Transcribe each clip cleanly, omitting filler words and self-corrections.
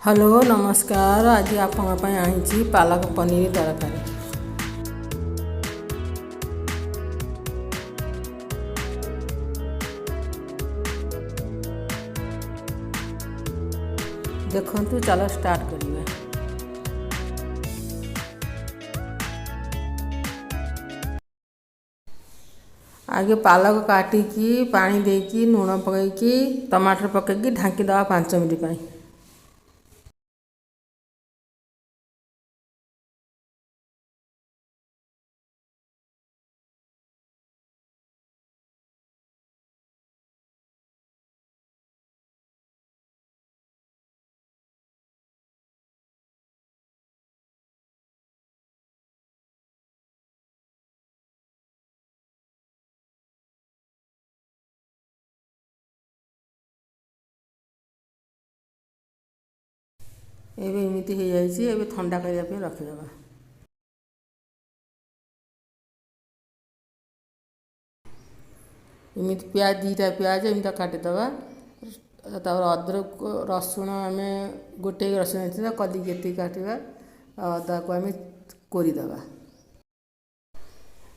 Hello नमस्कार। आज आपण आई पालक पनीर तरकारी। देखु चलो स्टार्ट करिए। आगे पालक काटिकी पानी देकी लुण पकईकी टमाटर पकईकी ढांकी दवा 5 मिनट पाई। एमती हो जाए ठंडा करने रखिदेवा। एमती प्याज 2टा प्याज एमती काटिदेवा। अदरक रसुण आम गोटे रसुण कदी ये काटा अदा को आम कोरीदेवा।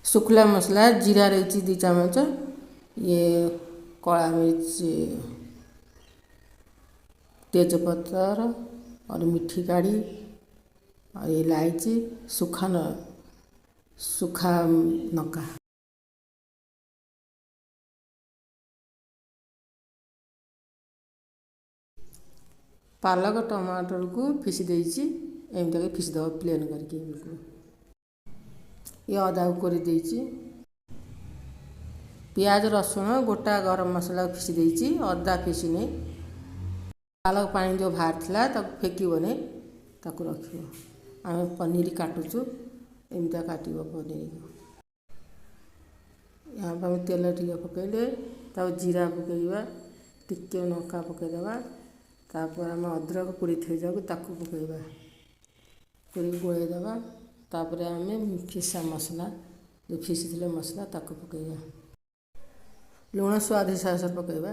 शुखला मसला जीरा रही 2 चामच, ये कला मिर्च, तेजपत्तर और मीठी काड़ी और इलायची, सूखा लंका। पालक टमाटर को फिसी देची एमती फिसीदेव प्लेन करके बिल्कुल। ये अदा को कोरी प्याज रसुण गोटा गरम मसला फिसी देची अदा फिसी नहीं। पालक पानी जो बाहर था फेंकने ताकू रख। आम पनीर काटुचु एमती काट पनीर को। यहाँ पर आम तेल टे पकईले जीरा पकईवा टिके लंका पकईदेवा। तापर आम अदरक पोड़ी थे ताकू पकईवा पूरी गोलैदेवा। तापर आम फिसा मसला जो फिसी मसला ताकू पकईवा। लुण स्वाद हिसाब से पकईवा।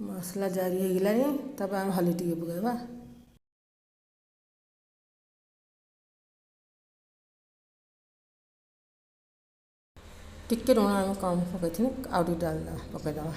मसला जारी हो गलानी तब आम हल्दी टी पकईवा। टिके लुण आम कम पकई आउ डाल पकईदेवा।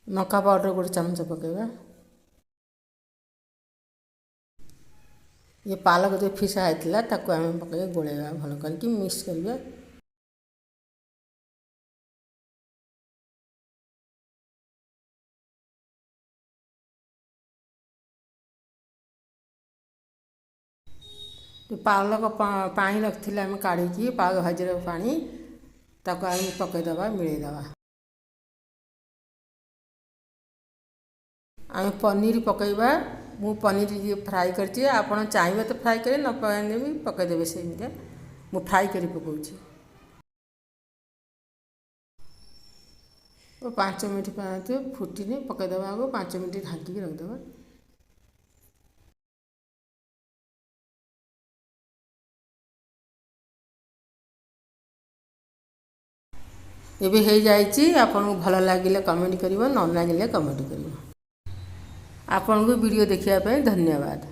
लंका पाउडर 1 चामच पकईवा। ये पालक जो फिसा होता ताकू आम पकई गोलैवा भल करके मिक्स करिया। पालक पानी रखी आम काढ़ी पालक भाजी पानी ताकू आम पकईदेवा मिलैदेवा। आम पनीर पकईवा। मु पनीर ये फ्राए करती आप चाहिए तो फ्राए करें न पाने भी पकईदेवे से मु फ्राए कर पकाऊँगी। 5 मिनट पाँच फुटने पकईदेवा। आगे 5 मिनट ढांकी रखिदेवा। एबे हो जाइए। आपको भल लगे कमेंट कर न लगे कमेंट कर। आपन को वीडियो देखिए धन्यवाद।